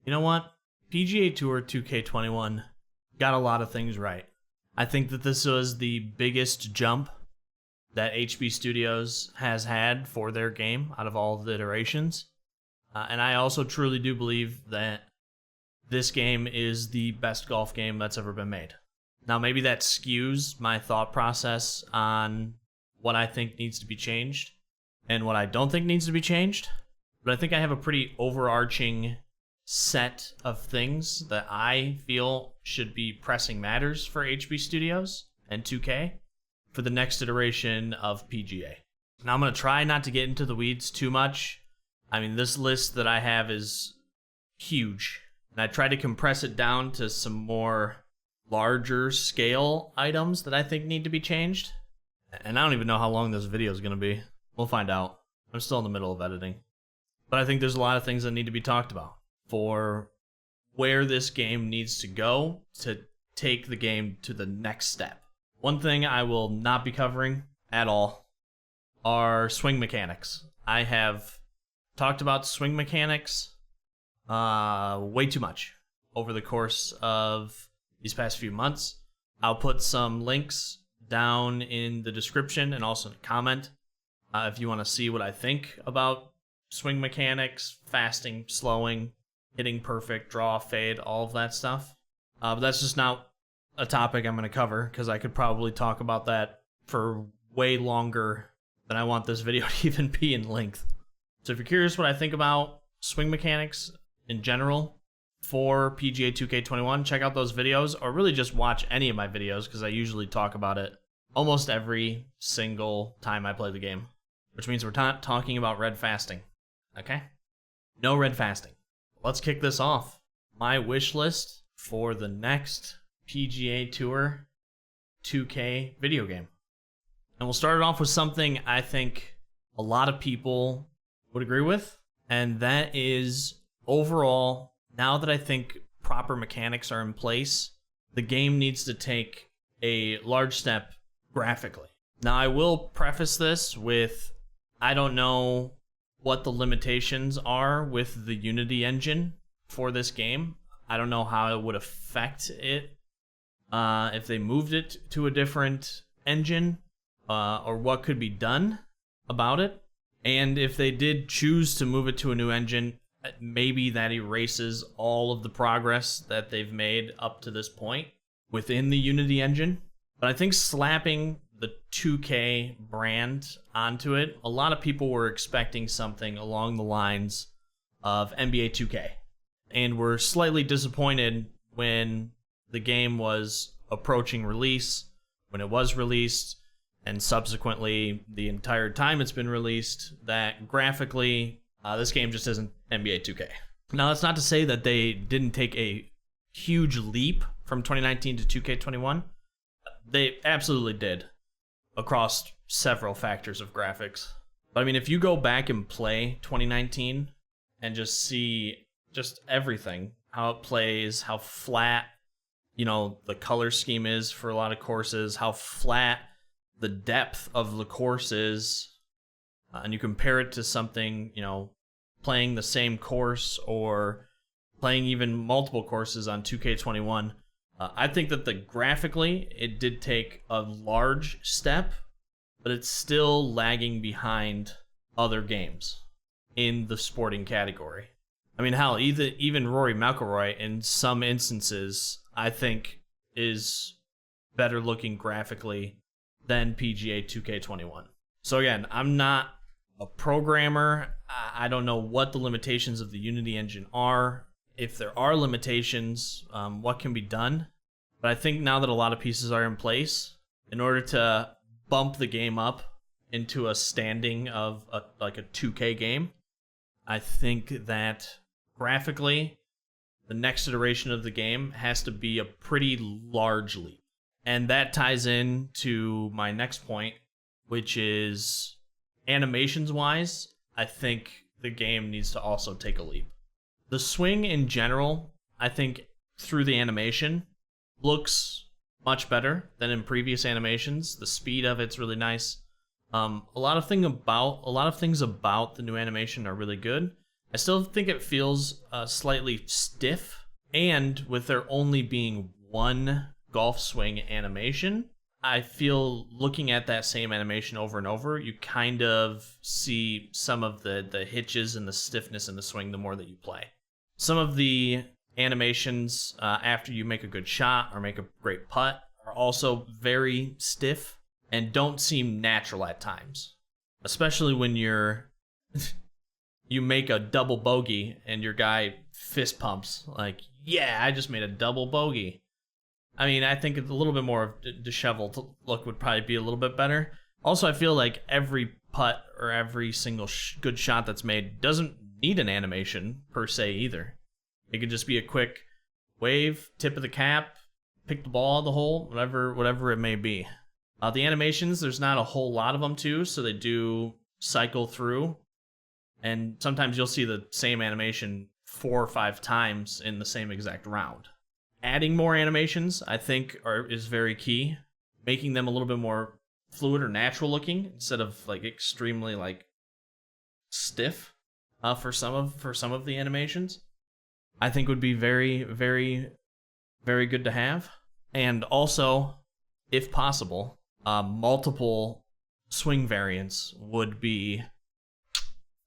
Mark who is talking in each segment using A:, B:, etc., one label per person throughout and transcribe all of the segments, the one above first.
A: You know what? PGA Tour 2K21 got a lot of things right. I think that this was the biggest jump that HB Studios has had for their game out of all of the iterations. And I also truly do believe that this game is the best golf game that's ever been made. Now, maybe that skews my thought process on what I think needs to be changed and what I don't think needs to be changed. But I think I have a pretty overarching set of things that I feel should be pressing matters for HB Studios and 2K for the next iteration of PGA. Now, I'm going to try not to get into the weeds too much. I mean, this list that I have is huge, and I try to compress it down to some more larger scale items that I think need to be changed. And I don't even know how long this video is going to be. We'll find out. I'm still in the middle of editing. But I think there's a lot of things that need to be talked about for where this game needs to go to take the game to the next step. One thing I will not be covering at all are swing mechanics. I have talked about swing mechanics way too much over the course of these past few months. I'll put some links down in the description and also in a comment if you want to see what I think about swing mechanics, fasting, slowing, hitting perfect, draw, fade, all of that stuff. But that's just not a topic I'm going to cover because I could probably talk about that for way longer than I want this video to even be in length. So if you're curious what I think about swing mechanics in general for PGA 2K21, check out those videos, or really just watch any of my videos because I usually talk about it almost every single time I play the game, which means we're not talking about red fasting, okay? No red fasting. Let's kick this off. My wish list for the next PGA Tour 2K video game. And we'll start it off with something I think a lot of people would agree with, and that is overall, now that I think proper mechanics are in place, the game needs to take a large step graphically. Now, I will preface this with, I don't know what the limitations are with the Unity engine for this game. I don't know how it would affect it if they moved it to a different engine, or what could be done about it. And if they did choose to move it to a new engine, maybe that erases all of the progress that they've made up to this point within the Unity engine. But I think slapping the 2K brand onto it, a lot of people were expecting something along the lines of NBA 2K. And were slightly disappointed when the game was approaching release, when it was released, and subsequently the entire time it's been released, that graphically, this game just isn't NBA 2K. Now, that's not to say that they didn't take a huge leap from 2019 to 2K21. They absolutely did, across several factors of graphics. But I mean, if you go back and play 2019 and just see just everything, how it plays, how flat, the color scheme is for a lot of courses, how flat the depth of the course is, and you compare it to something, playing the same course or playing even multiple courses on 2K21, I think that graphically, it did take a large step, but it's still lagging behind other games in the sporting category. I mean, hell, even Rory McIlroy, in some instances, I think is better looking graphically than PGA 2K21. So again, I'm not a programmer. I don't know what the limitations of the Unity engine are. If there are limitations, what can be done? But I think now that a lot of pieces are in place, in order to bump the game up into a standing of a 2K game, I think that graphically, the next iteration of the game has to be a pretty large leap. And that ties in to my next point, which is animations-wise, I think the game needs to also take a leap. The swing in general, I think through the animation, looks much better than in previous animations. The speed of it's really nice. A lot of things about the new animation are really good. I still think it feels slightly stiff, and with there only being one golf swing animation, I feel looking at that same animation over and over, you kind of see some of the hitches and the stiffness in the swing the more that you play. Some of the animations after you make a good shot or make a great putt are also very stiff and don't seem natural at times, especially when you make a double bogey and your guy fist pumps like, yeah, I just made a double bogey. I mean, I think a little bit more of disheveled look would probably be a little bit better. Also, I feel like every putt or every single good shot that's made doesn't need an animation per se either. It could just be a quick wave, tip of the cap, pick the ball out of the hole, whatever it may be. The animations, there's not a whole lot of them too, so they do cycle through. And sometimes you'll see the same animation 4 or 5 times in the same exact round. Adding more animations, I think, is very key. Making them a little bit more fluid or natural looking instead of like extremely like stiff for some of the animations, I think would be very, very, very good to have. And also, if possible, multiple swing variants would be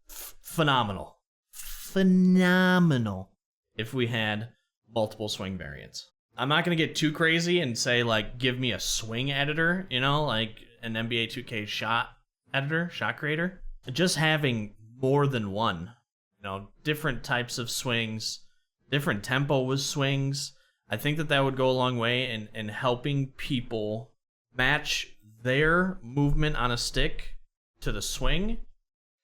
A: phenomenal. Phenomenal if we had multiple swing variants. I'm not going to get too crazy and say, like, give me a swing editor, like an NBA 2K shot editor, shot creator. Just having more than one, different types of swings, different tempo with swings. I think that would go a long way in helping people match their movement on a stick to the swing,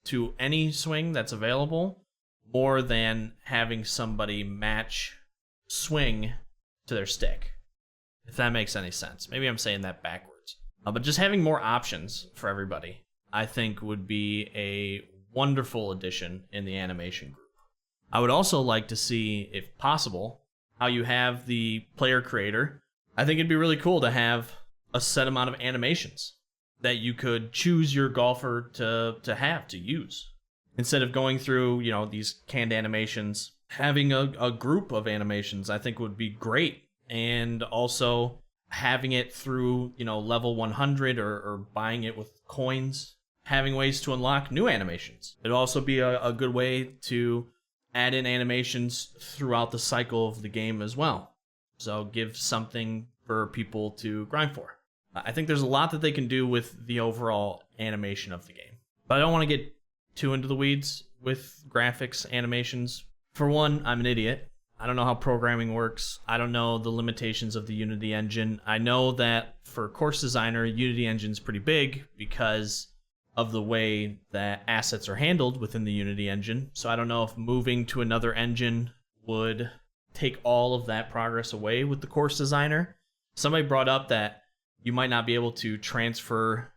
A: to any swing that's available, more than having somebody match swing to their stick, if that makes any sense. Maybe I'm saying that backwards. But just having more options for everybody, I think, would be a wonderful addition in the animation group. I would also like to see, if possible, how you have the player creator. I think it'd be really cool to have a set amount of animations that you could choose your golfer to use. Instead of going through, these canned animations, having a group of animations I think would be great. And also having it through, level 100 or buying it with coins, having ways to unlock new animations. It'd also be a good way to add in animations throughout the cycle of the game as well. So give something for people to grind for. I think there's a lot that they can do with the overall animation of the game. But I don't want to get too into the weeds with graphics, animations. For one, I'm an idiot. I don't know how programming works. I don't know the limitations of the Unity engine. I know that for Course Designer, Unity engine's pretty big because of the way that assets are handled within the Unity engine. So I don't know if moving to another engine would take all of that progress away with the Course Designer. Somebody brought up that you might not be able to transfer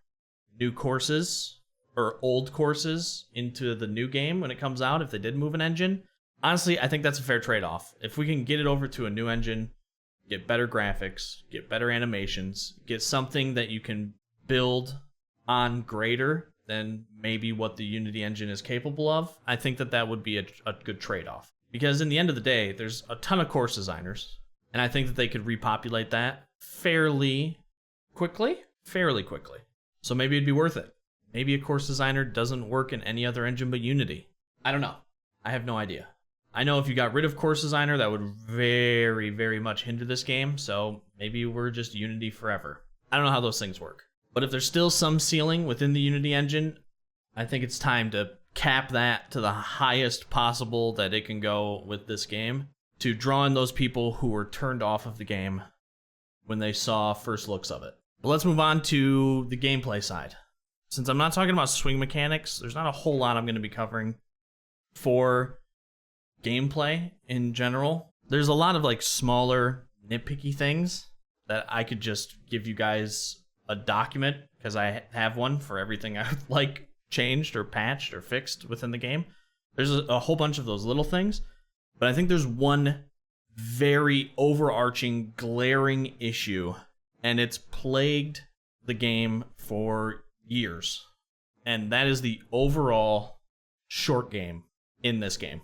A: new courses or old courses into the new game when it comes out if they did move an engine. Honestly, I think that's a fair trade-off. If we can get it over to a new engine, get better graphics, get better animations, get something that you can build on greater than maybe what the Unity engine is capable of, I think that would be a good trade-off. Because in the end of the day, there's a ton of course designers, and I think that they could repopulate that fairly quickly. So maybe it'd be worth it. Maybe a course designer doesn't work in any other engine but Unity. I don't know. I have no idea. I know if you got rid of Course Designer, that would very, very much hinder this game, so maybe we're just Unity forever. I don't know how those things work. But if there's still some ceiling within the Unity engine, I think it's time to cap that to the highest possible that it can go with this game, to draw in those people who were turned off of the game when they saw first looks of it. But let's move on to the gameplay side. Since I'm not talking about swing mechanics, there's not a whole lot I'm going to be covering for gameplay in general. There's a lot of like smaller nitpicky things that I could just give you guys a document, because I have one for everything I would like changed or patched or fixed within the game. There's a whole bunch of those little things, but I think there's one very overarching, glaring issue, and it's plagued the game for years, and that is the overall short game in this game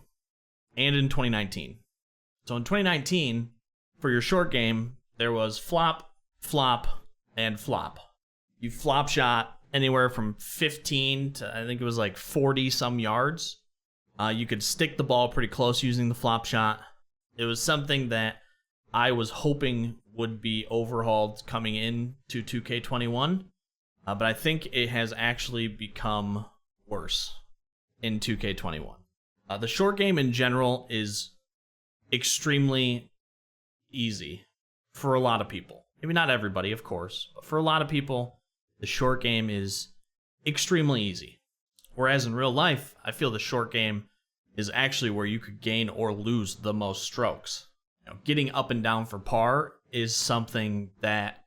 A: and in 2019. So in 2019, for your short game, there was flop, flop, and flop. You flop shot anywhere from 15 to I think it was like 40 some yards. You could stick the ball pretty close using the flop shot. It was something that I was hoping would be overhauled coming into 2K21, but I think it has actually become worse in 2K21. The short game in general is extremely easy for a lot of people. Maybe not everybody, of course, but for a lot of people, the short game is extremely easy. Whereas in real life, I feel the short game is actually where you could gain or lose the most strokes. Getting up and down for par is something that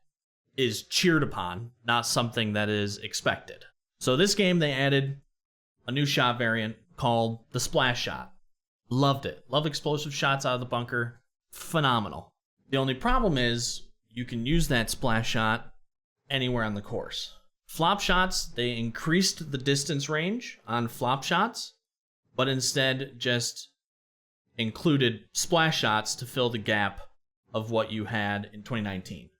A: is cheered upon, not something that is expected. So this game, they added a new shot variant called the splash shot. Loved it. Love explosive shots out of the bunker. Phenomenal. The only problem is you can use that splash shot anywhere on the course. Flop shots, they increased the distance range on flop shots, but instead just included splash shots to fill the gap of what you had in 2019.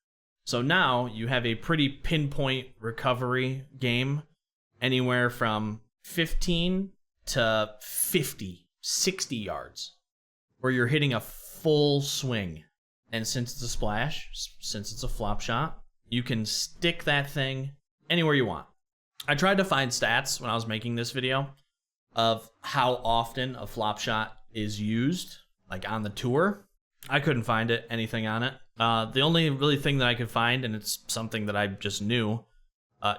A: So now you have a pretty pinpoint recovery game anywhere from 15 to 50, 60 yards where you're hitting a full swing. And since it's a splash, since it's a flop shot, you can stick that thing anywhere you want. I tried to find stats when I was making this video of how often a flop shot is used, like on the tour. I couldn't find anything on it. The only really thing that I could find, and it's something that I just knew,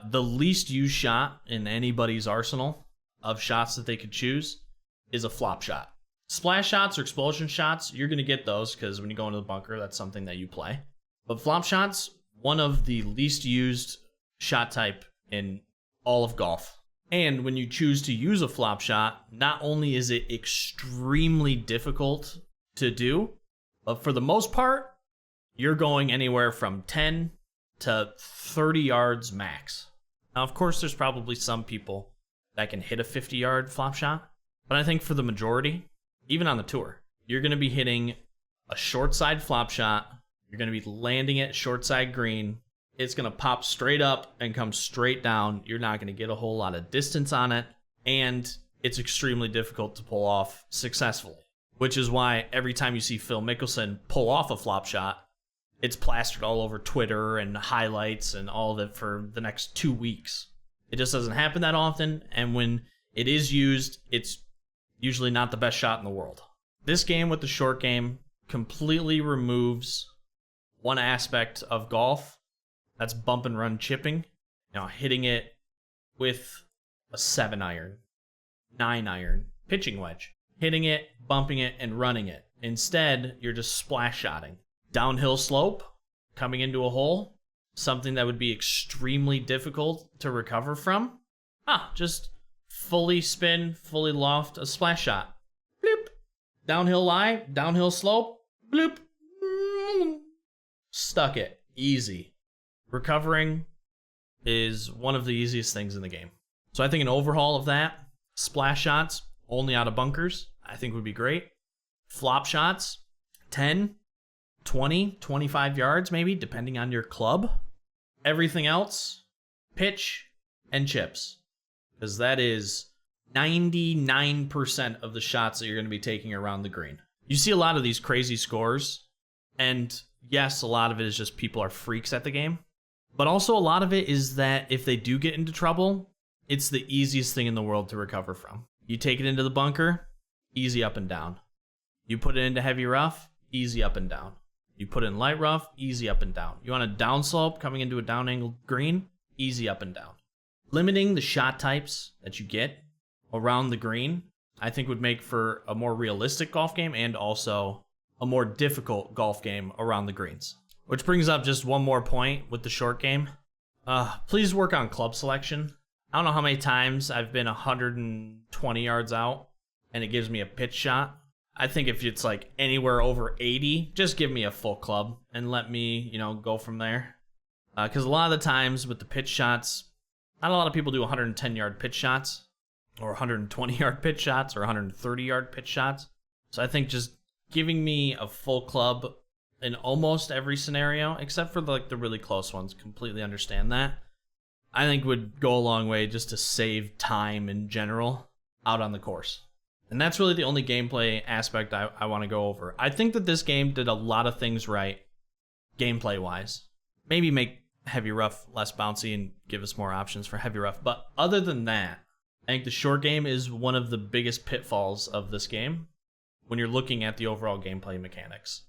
A: the least used shot in anybody's arsenal of shots that they could choose is a flop shot. Splash shots or explosion shots, you're going to get those because when you go into the bunker, that's something that you play. But flop shots, one of the least used shot type in all of golf. And when you choose to use a flop shot, not only is it extremely difficult to do, but for the most part, you're going anywhere from 10 to 30 yards max. Now, of course, there's probably some people that can hit a 50-yard flop shot, but I think for the majority, even on the tour, you're going to be hitting a short side flop shot. You're going to be landing it short side green. It's going to pop straight up and come straight down. You're not going to get a whole lot of distance on it, and it's extremely difficult to pull off successfully, which is why every time you see Phil Mickelson pull off a flop shot, it's plastered all over Twitter and highlights and all of it for the next 2 weeks. It just doesn't happen that often, and when it is used, it's usually not the best shot in the world. This game with the short game completely removes one aspect of golf. That's bump and run chipping. Hitting it with a 7-iron, 9-iron, pitching wedge. Hitting it, bumping it, and running it. Instead, you're just splash shotting. Downhill slope, coming into a hole, something that would be extremely difficult to recover from. Just fully spin, fully loft, a splash shot. Bloop. Downhill lie, downhill slope, bloop. Stuck it. Easy. Recovering is one of the easiest things in the game. So I think an overhaul of that, splash shots, only out of bunkers, I think would be great. Flop shots, 10, 20, 25 yards maybe, depending on your club. Everything else, pitch and chips. Because that is 99% of the shots that you're going to be taking around the green. You see a lot of these crazy scores, and yes, a lot of it is just people are freaks at the game. But also a lot of it is that if they do get into trouble, it's the easiest thing in the world to recover from. You take it into the bunker, easy up and down. You put it into heavy rough, easy up and down. You put it in light rough, easy up and down. You want a downslope coming into a down angled green, easy up and down. Limiting the shot types that you get around the green, I think would make for a more realistic golf game and also a more difficult golf game around the greens. Which brings up just one more point with the short game. Please work on club selection. I don't know how many times I've been 120 yards out and it gives me a pitch shot. I think if it's like anywhere over 80, just give me a full club and let me, go from there. Because a lot of the times with the pitch shots, not a lot of people do 110-yard pitch shots. or 120-yard pitch shots or 130-yard pitch shots. So I think just giving me a full club in almost every scenario, except for like the really close ones, completely understand that, I think would go a long way just to save time in general out on the course. And that's really the only gameplay aspect I want to go over. I think that this game did a lot of things right, gameplay-wise. Maybe make heavy rough less bouncy and give us more options for heavy rough. But other than that, I think the short game is one of the biggest pitfalls of this game when you're looking at the overall gameplay mechanics.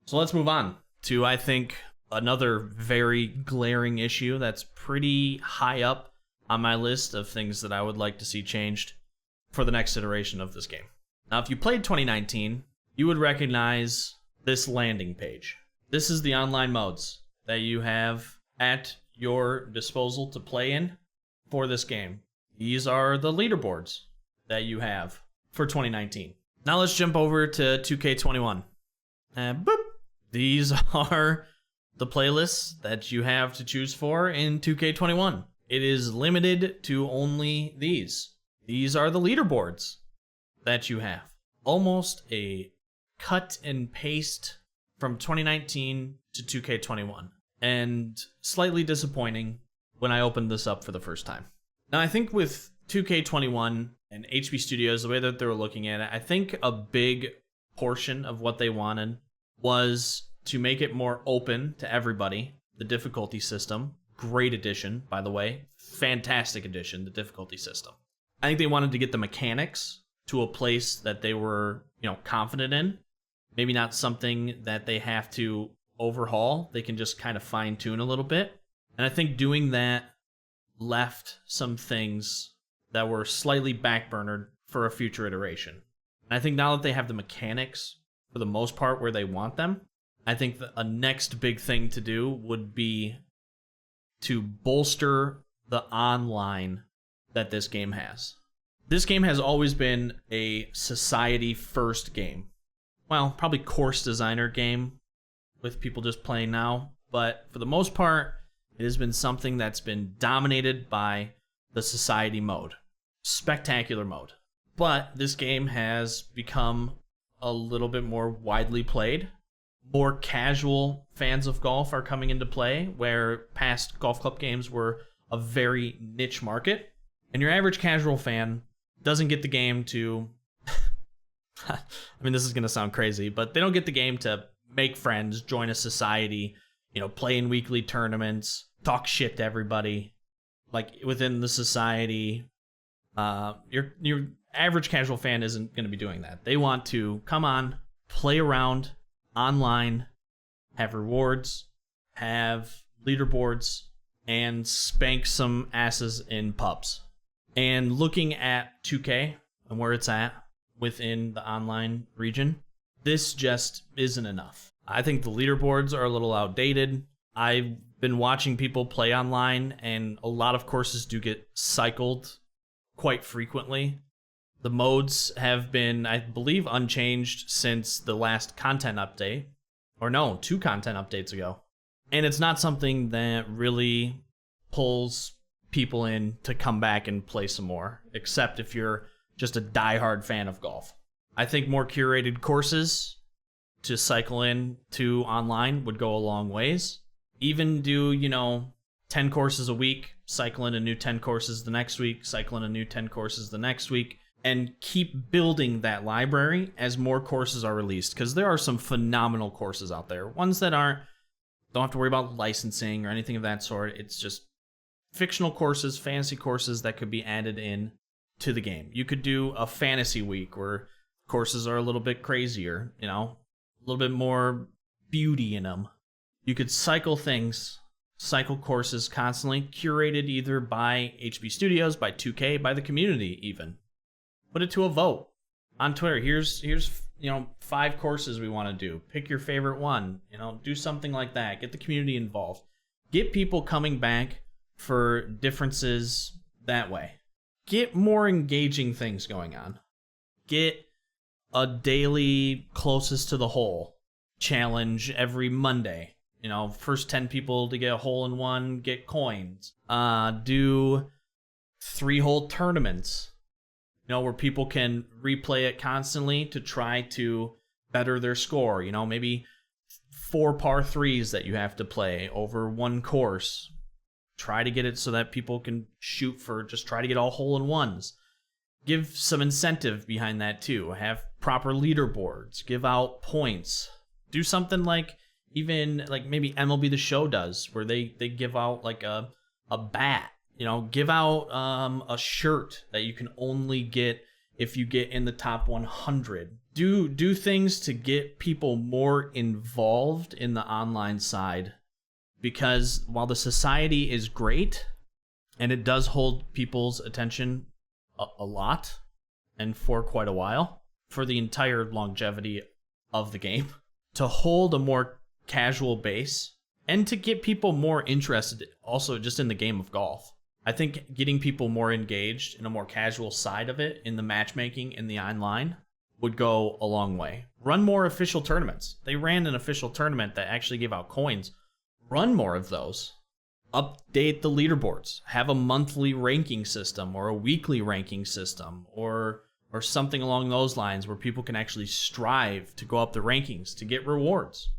A: So let's move on to, I think, another very glaring issue that's pretty high up on my list of things that I would like to see changed for the next iteration of this game. Now, if you played 2019, you would recognize this landing page. This is the online modes that you have at your disposal to play in for this game. These are the leaderboards that you have for 2019. Now let's jump over to 2K21. Boop. These are the playlists that you have to choose for in 2K21. It is limited to only these. These are the leaderboards that you have. Almost a cut and paste from 2019 to 2K21. And slightly disappointing when I opened this up for the first time. Now, I think with 2K21 and HB Studios, the way that they were looking at it, I think a big portion of what they wanted was to make it more open to everybody. The difficulty system, great addition, by the way. Fantastic addition, the difficulty system. I think they wanted to get the mechanics to a place that they were, confident in. Maybe not something that they have to overhaul. They can just kind of fine tune a little bit. And I think doing that left some things that were slightly backburnered for a future iteration. And I think now that they have the mechanics, for the most part, where they want them, I think that a next big thing to do would be to bolster the online that this game has. This game has always been a society-first game. Well, probably course designer game with people just playing now, but for the most part, it has been something that's been dominated by the society mode. Spectacular mode. But this game has become a little bit more widely played. More casual fans of golf are coming into play, where past golf club games were a very niche market. And your average casual fan doesn't get the game to... I mean, this is going to sound crazy, but they don't get the game to make friends, join a society, play in weekly tournaments, talk shit to everybody, like within the society. Your average casual fan isn't going to be doing that. They want to come on, play around online, have rewards, have leaderboards, and spank some asses in pubs. And looking at 2K and where it's at within the online region, this just isn't enough. I think the leaderboards are a little outdated. I've been watching people play online, and a lot of courses do get cycled quite frequently. The modes have been, I believe, unchanged since the last content update. Or no, 2 content updates ago. And it's not something that really pulls people in to come back and play some more, except if you're just a diehard fan of golf. I think more curated courses to cycle in to online would go a long ways. Even do, 10 courses a week, cycle in a new 10 courses the next week, cycle in a new 10 courses the next week, and keep building that library as more courses are released, because there are some phenomenal courses out there. Ones that don't have to worry about licensing or anything of that sort. It's just fictional courses, fantasy courses that could be added in to the game. You could do a fantasy week where courses are a little bit crazier, a little bit more beauty in them. You could cycle courses constantly, curated either by HB Studios, by 2K, by the community even. Put it to a vote on Twitter. Here's 5 courses we want to do. Pick your favorite one. Do something like that. Get the community involved. Get people coming back for differences that way. Get more engaging things going on. Get a daily closest to the hole challenge every Monday. First 10 people to get a hole in one get coins. Do 3-hole tournaments where people can replay it constantly to try to better their score. Maybe 4 par 3s that you have to play over one course. Try to get it so that people can shoot for, just try to get all hole-in-ones. Give some incentive behind that too. Have proper leaderboards. Give out points. Do something like even like maybe MLB The Show does, where they give out like a bat. Give out a shirt that you can only get if you get in the top 100. Do things to get people more involved in the online side, because while the society is great and it does hold people's attention a lot and for quite a while, for the entire longevity of the game, to hold a more casual base and to get people more interested also just in the game of golf. I think getting people more engaged in a more casual side of it, in the matchmaking, in the online, would go a long way. Run more official tournaments. They ran an official tournament that actually gave out coins. Run more of those. Update the leaderboards. Have a monthly ranking system or a weekly ranking system or something along those lines where people can actually strive to go up the rankings to get rewards.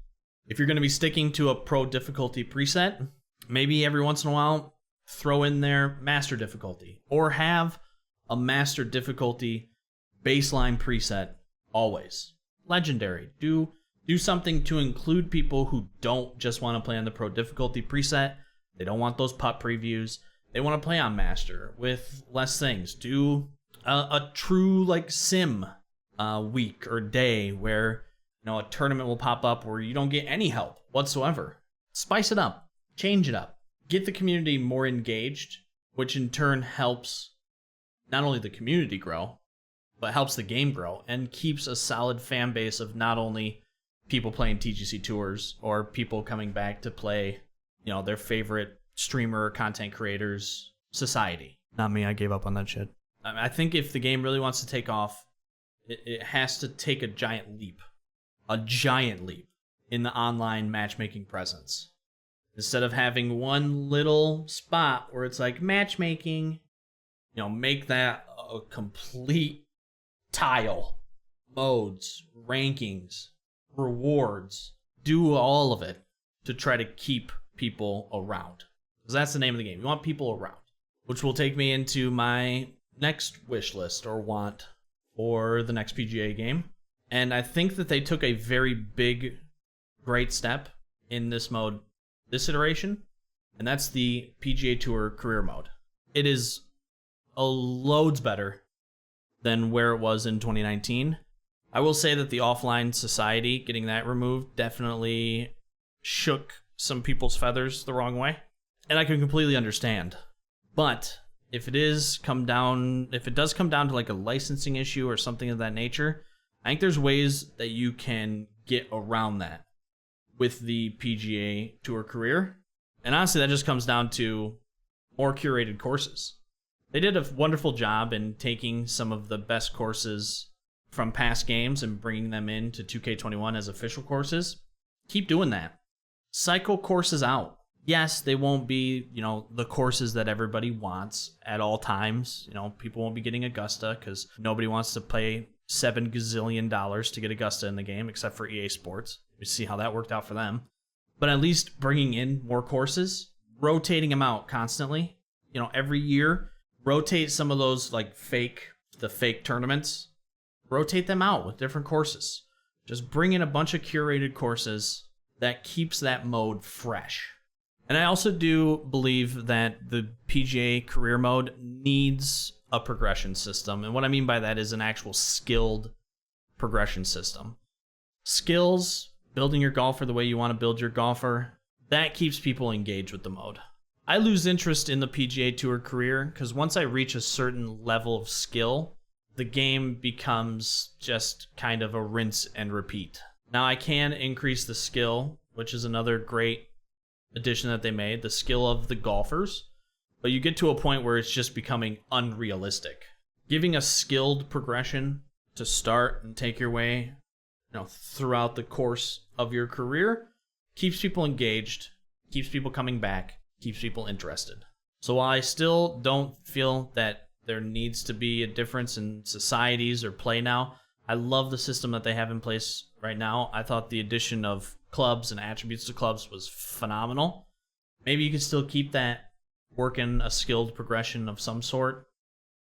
A: If you're going to be sticking to a pro difficulty preset, maybe every once in a while throw in their master difficulty, or have a master difficulty baseline preset always. Legendary. Do something to include people who don't just want to play on the pro difficulty preset. They don't want those putt previews. They want to play on master with less things. Do a true like sim week or day where a tournament will pop up where you don't get any help whatsoever. Spice it up. Change it up. Get the community more engaged, which in turn helps not only the community grow, but helps the game grow and keeps a solid fan base of not only people playing TGC Tours or people coming back to play, their favorite streamer or content creators society. Not me, I gave up on that shit. I think if the game really wants to take off, it has to take a giant leap in the online matchmaking presence. Instead of having one little spot where it's like matchmaking, make that a complete tile. Modes, rankings, rewards. Do all of it to try to keep people around. Because that's the name of the game. You want people around. Which will take me into my next wish list or want for the next PGA game. And I think that they took a very big, great step in this mode this iteration, and that's the PGA Tour career mode. It is loads better than where it was in 2019. I will say that the offline society, getting that removed, definitely shook some people's feathers the wrong way, and I can completely understand. But if it does come down to like a licensing issue or something of that nature, I think there's ways that you can get around that with the PGA Tour career. And honestly, that just comes down to more curated courses. They did a wonderful job in taking some of the best courses from past games and bringing them into 2K21 as official courses. Keep doing that. Cycle courses out. Yes, they won't be, the courses that everybody wants at all times. People won't be getting Augusta because nobody wants to pay $7 gazillion to get Augusta in the game, except for EA Sports. We see how that worked out for them. But at least bringing in more courses, rotating them out constantly. Every year, rotate some of those like the fake tournaments. Rotate them out with different courses. Just bring in a bunch of curated courses that keeps that mode fresh. And I also do believe that the PGA career mode needs a progression system. And what I mean by that is an actual skilled progression system. Skills, building your golfer the way you want to build your golfer, that keeps people engaged with the mode. I lose interest in the PGA Tour career because once I reach a certain level of skill, the game becomes just kind of a rinse and repeat. Now I can increase the skill, which is another great addition that they made, the skill of the golfers, but you get to a point where it's just becoming unrealistic. Giving a skilled progression to start and take your way, throughout the course of your career keeps people engaged, keeps people coming back, keeps people interested. So while I still don't feel that there needs to be a difference in societies or play now. I love the system that they have in place right now. I thought the addition of clubs and attributes to clubs was phenomenal. Maybe you can still keep that, working a skilled progression of some sort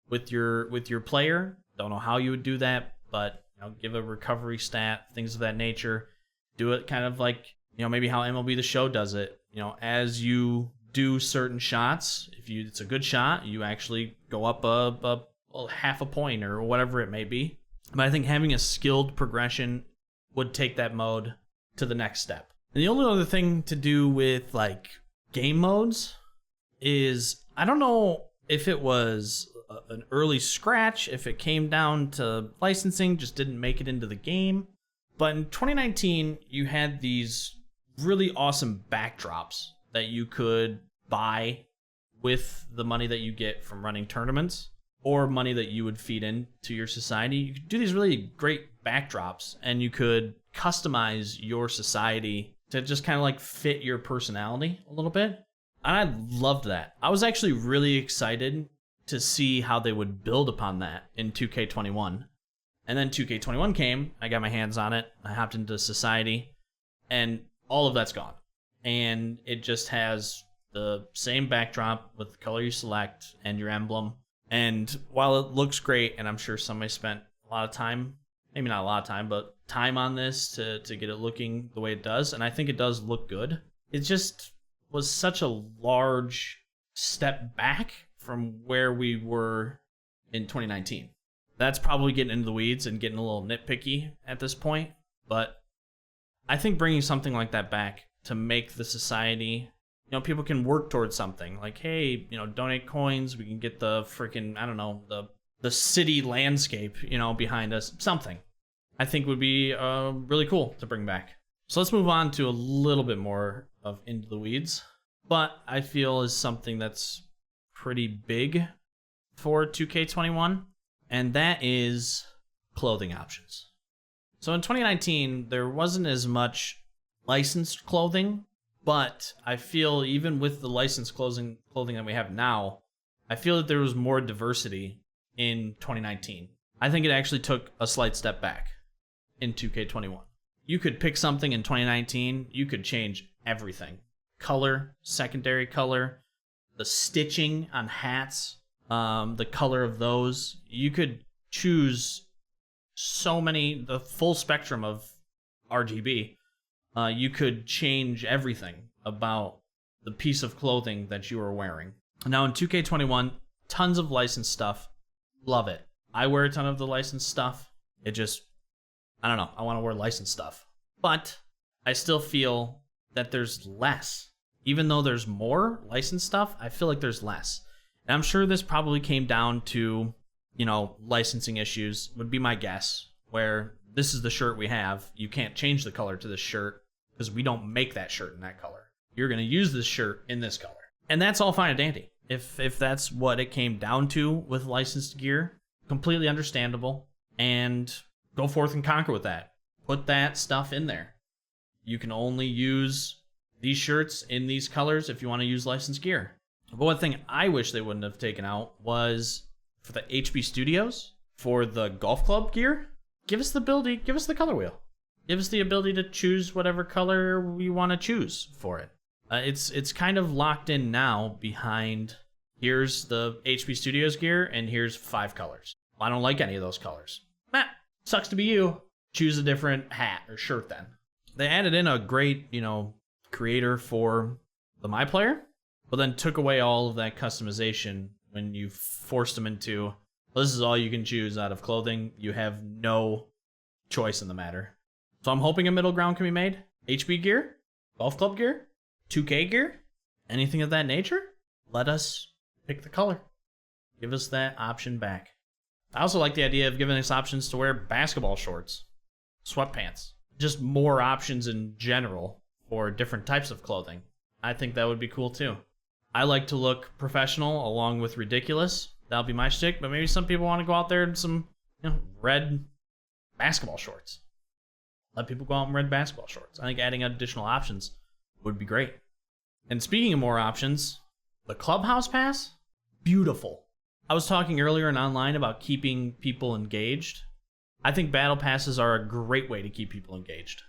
A: with your player. Don't know how you would do that, but give a recovery stat, things of that nature. Do it kind of like maybe how MLB The Show does it. As you do certain shots, if it's a good shot, you actually go up a half a point or whatever it may be. But I think having a skilled progression would take that mode to the next step. And the only other thing to do with like game modes is, I don't know if it was an early scratch, if it came down to licensing, just didn't make it into the game. But in 2019, you had these really awesome backdrops that you could buy with the money that you get from running tournaments, or money that you would feed into your society. You could do these really great backdrops, and you could customize your society to just kind of like fit your personality a little bit. And I loved that. I was actually really excited to see how they would build upon that in 2K21. And then 2K21 came, I got my hands on it, I hopped into society, and all of that's gone. And it just has the same backdrop with the color you select and your emblem. And while it looks great, and I'm sure somebody spent a lot of time, maybe not a lot of time, but time on this to get it looking the way it does, and I think it does look good, it just was such a large step back from where we were in 2019. That's probably getting into the weeds and getting a little nitpicky at this point, but I think bringing something like that back to make the society, people can work towards something like, hey, donate coins, we can get the freaking, I don't know, the city landscape, behind us, something I think would be really cool to bring back. So let's move on to a little bit more of Into the Weeds, but I feel is something that's pretty big for 2K21, and that is clothing options. So in 2019, there wasn't as much licensed clothing, but I feel even with the licensed clothing that we have now, I feel that there was more diversity in 2019. I think it actually took a slight step back in 2K21. You could pick something in 2019, you could change everything. Color, secondary color, the stitching on hats, the color of those. You could choose so many, the full spectrum of RGB. You could change everything about the piece of clothing that you are wearing. Now in 2K21, tons of licensed stuff. Love it. I wear a ton of the licensed stuff. It just, I don't know, I want to wear licensed stuff. But I still feel that there's less. Even though there's more licensed stuff, I feel like there's less. And I'm sure this probably came down to, licensing issues, would be my guess, where this is the shirt we have. You can't change the color to this shirt because we don't make that shirt in that color. You're going to use this shirt in this color. And that's all fine and dandy. If that's what it came down to with licensed gear, completely understandable. And go forth and conquer with that. Put that stuff in there. You can only use these shirts in these colors if you want to use licensed gear. But one thing I wish they wouldn't have taken out was for the HB Studios, for the golf club gear, give us the color wheel. Give us the ability to choose whatever color we want to choose for it. It's kind of locked in now behind, here's the HB Studios gear, and here's 5 colors. Well, I don't like any of those colors. Sucks to be you. Choose a different hat or shirt then. They added in a great, creator for the My Player, but then took away all of that customization when you forced them into, well, this is all you can choose out of clothing. You have no choice in the matter. So I'm hoping a middle ground can be made. HB gear, golf club gear, 2K gear, anything of that nature. Let us pick the color. Give us that option back. I also like the idea of giving us options to wear basketball shorts, sweatpants, just more options in general for different types of clothing. I think that would be cool too. I like to look professional along with ridiculous. That'll be my shtick, but maybe some people want to go out there in some red basketball shorts. Let people go out in red basketball shorts. I think adding additional options would be great. And speaking of more options, the Clubhouse Pass, beautiful. I was talking earlier and online about keeping people engaged. I think battle passes are a great way to keep people engaged.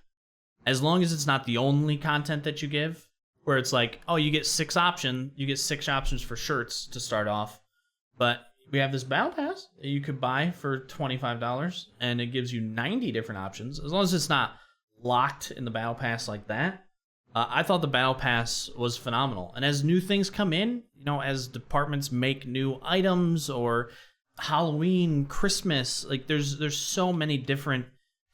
A: As long as it's not the only content that you give, where it's like, oh, you get 6 options for shirts to start off, but we have this battle pass that you could buy for $25, and it gives you 90 different options. As long as it's not locked in the battle pass like that, I thought the battle pass was phenomenal. And as new things come in, as departments make new items or Halloween, Christmas, like there's so many different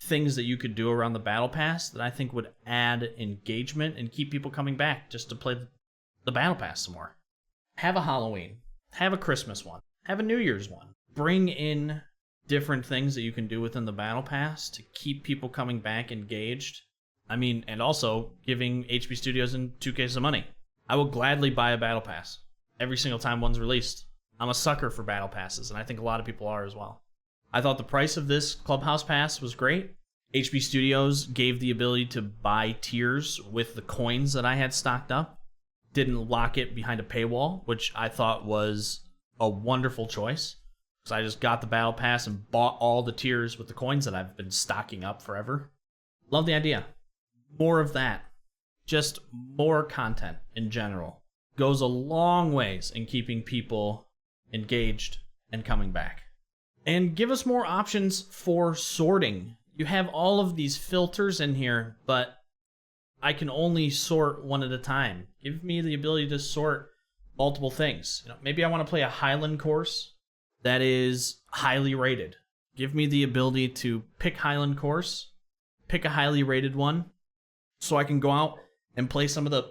A: things that you could do around the battle pass that I think would add engagement and keep people coming back just to play the battle pass some more. Have a Halloween, have a Christmas one, have a New Year's one. Bring in different things that you can do within the battle pass to keep people coming back engaged. And also giving HB Studios and 2K some money. I will gladly buy a battle pass every single time one's released. I'm a sucker for battle passes, and I think a lot of people are as well. I thought the price of this Clubhouse Pass was great. HB Studios gave the ability to buy tiers with the coins that I had stocked up. Didn't lock it behind a paywall, which I thought was a wonderful choice. So I just got the battle pass and bought all the tiers with the coins that I've been stocking up forever. Love the idea. More of that. Just more content in general goes a long ways in keeping people engaged and coming back. And give us more options for sorting. You have all of these filters in here, but I can only sort one at a time. Give me the ability to sort multiple things. Maybe I want to play a Highland course that is highly rated. Give me the ability to pick Highland course, pick a highly rated one, so I can go out and play some of the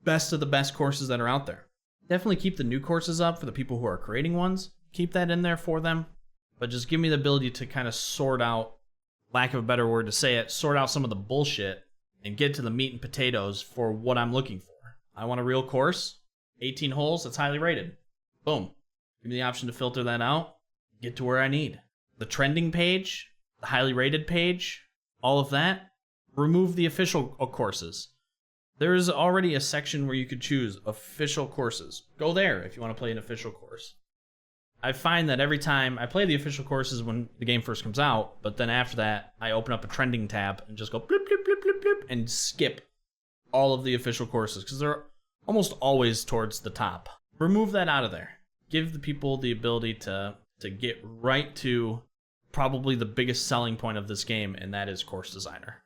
A: best courses that are out there. Definitely keep the new courses up for the people who are creating ones. Keep that in there for them. But just give me the ability to kind of sort out, lack of a better word to say it, sort out some of the bullshit and get to the meat and potatoes for what I'm looking for. I want a real course, 18 holes, that's highly rated. Boom. Give me the option to filter that out, get to where I need. The trending page, the highly rated page, all of that. Remove the official courses. There is already a section where you could choose official courses. Go there if you want to play an official course. I find that every time I play the official courses when the game first comes out, but then after that, I open up a trending tab and just go blip, blip, blip, blip, blip, and skip all of the official courses because they're almost always towards the top. Remove that out of there. Give the people the ability to get right to probably the biggest selling point of this game, and that is Course Designer.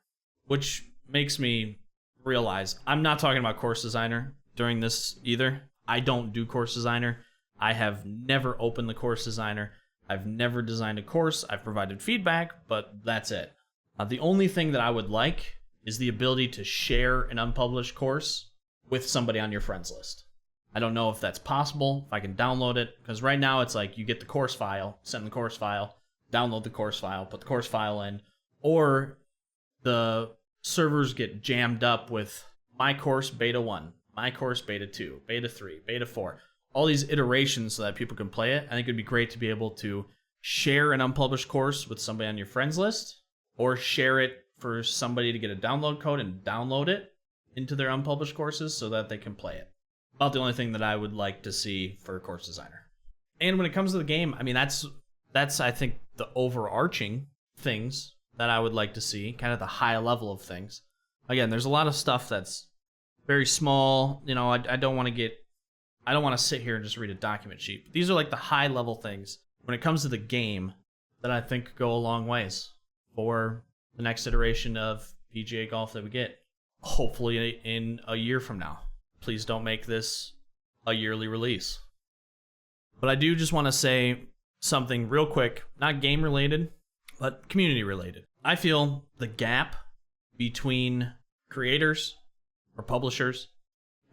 A: Which makes me realize I'm not talking about Course Designer during this either. I don't do Course Designer. I have never opened the Course Designer. I've never designed a course. I've provided feedback, but that's it. The only thing that I would like is the ability to share an unpublished course with somebody on your friends list. I don't know if that's possible, if I can download it, because right now it's like you get the course file, send the course file, download the course file, put the course file in, or the servers get jammed up with my course beta 1, my course beta 2, beta 3, beta 4. All these iterations so that people can play it. I think it'd be great to be able to share an unpublished course with somebody on your friends list, or share it for somebody to get a download code and download it into their unpublished courses so that they can play it. About the only thing that I would like to see for a Course Designer. And when it comes to the game, that's I think the overarching things that I would like to see, kind of the high level of things. Again, there's a lot of stuff that's very small. I don't want to sit here and just read a document sheet. But these are like the high level things when it comes to the game that I think go a long ways for the next iteration of PGA Golf that we get, hopefully in a year from now. Please don't make this a yearly release. But I do just want to say something real quick, not game related, but community related. I feel the gap between creators or publishers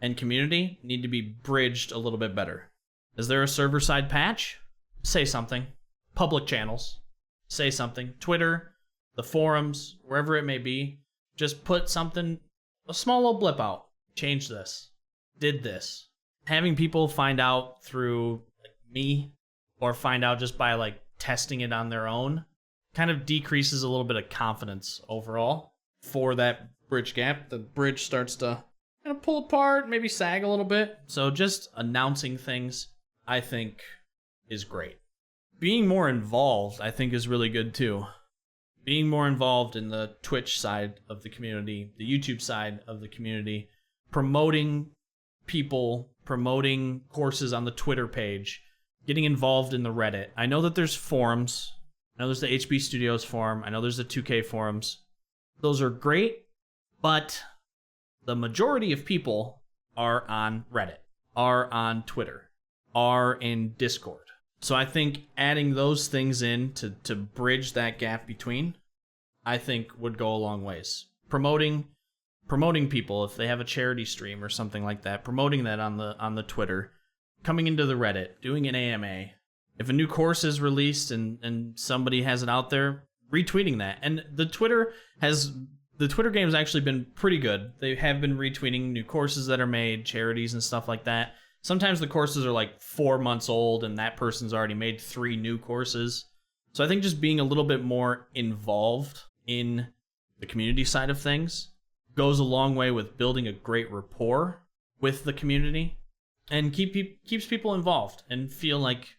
A: and community need to be bridged a little bit better. Is there a server-side patch? Say something. Public channels. Say something. Twitter, the forums, wherever it may be. Just put something, a small little blip out. Change this. Did this. Having people find out through me or find out just by testing it on their own kind of decreases a little bit of confidence overall for that bridge gap. The bridge starts to kind of pull apart, maybe sag a little bit. So just announcing things, I think, is great. Being more involved, I think, is really good too. Being more involved in the Twitch side of the community, the YouTube side of the community, promoting people, promoting courses on the Twitter page, getting involved in the Reddit. I know that there's forums. I know there's the HB Studios forum. I know there's the 2K forums. Those are great, but the majority of people are on Reddit, are on Twitter, are in Discord. So I think adding those things in to bridge that gap between, I think would go a long ways. Promoting people, if they have a charity stream or something like that, promoting that on the Twitter, coming into the Reddit, doing an AMA. If a new course is released and somebody has it out there, retweeting that. And the Twitter game has actually been pretty good. They have been retweeting new courses that are made, charities and stuff like that. Sometimes the courses are like 4 months old and that person's already made 3 new courses. So I think just being a little bit more involved in the community side of things goes a long way with building a great rapport with the community and keeps people involved and feel like,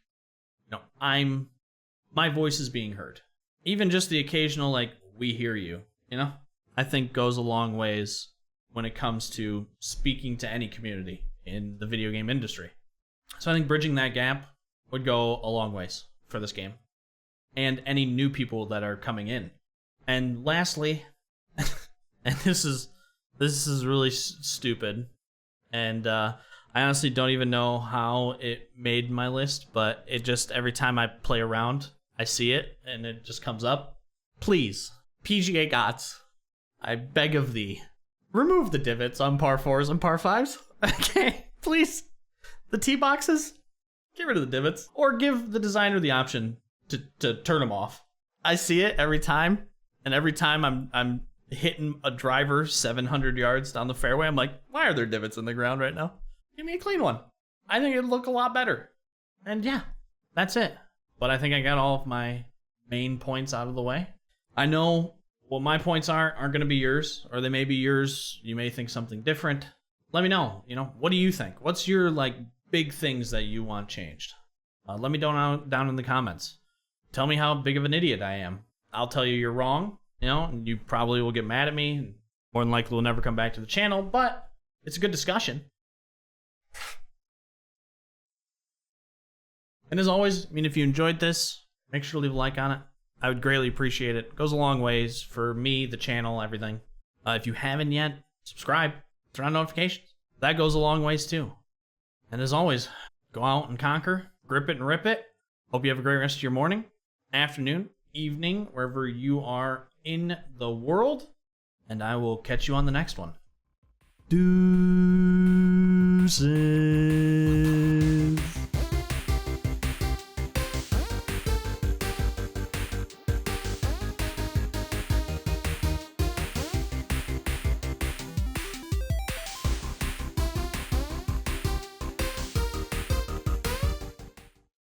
A: my voice is being heard. Even just the occasional, like, we hear you, I think goes a long ways when it comes to speaking to any community in the video game industry. So I think bridging that gap would go a long ways for this game and any new people that are coming in. And lastly, and this is really stupid, and I honestly don't even know how it made my list, but it just, every time I play around, I see it and it just comes up. Please, PGA Gods, I beg of thee, remove the divots on par 4s and par 5s. Okay, please. The tee boxes, get rid of the divots, or give the designer the option to turn them off. I see it every time, and every time I'm hitting a driver 700 yards down the fairway, I'm like, why are there divots in the ground right now? Give me a clean one. I think it'd look a lot better. And yeah, that's it. But I think I got all of my main points out of the way. I know what my points aren't going to be yours, or they may be yours. You may think something different. Let me know. What do you think? What's your big things that you want changed? Let me know down in the comments. Tell me how big of an idiot I am. I'll tell you you're wrong. And you probably will get mad at me, and more than likely will never come back to the channel. But it's a good discussion. And as always, if you enjoyed this, make sure to leave a like on it. I would greatly appreciate it. It goes a long ways for me, the channel, everything. If you haven't yet, subscribe. Turn on notifications. That goes a long ways too. And as always, go out and conquer, grip it and rip it. Hope you have a great rest of your morning, afternoon, evening, wherever you are in the world. And I will catch you on the next one. Deuces.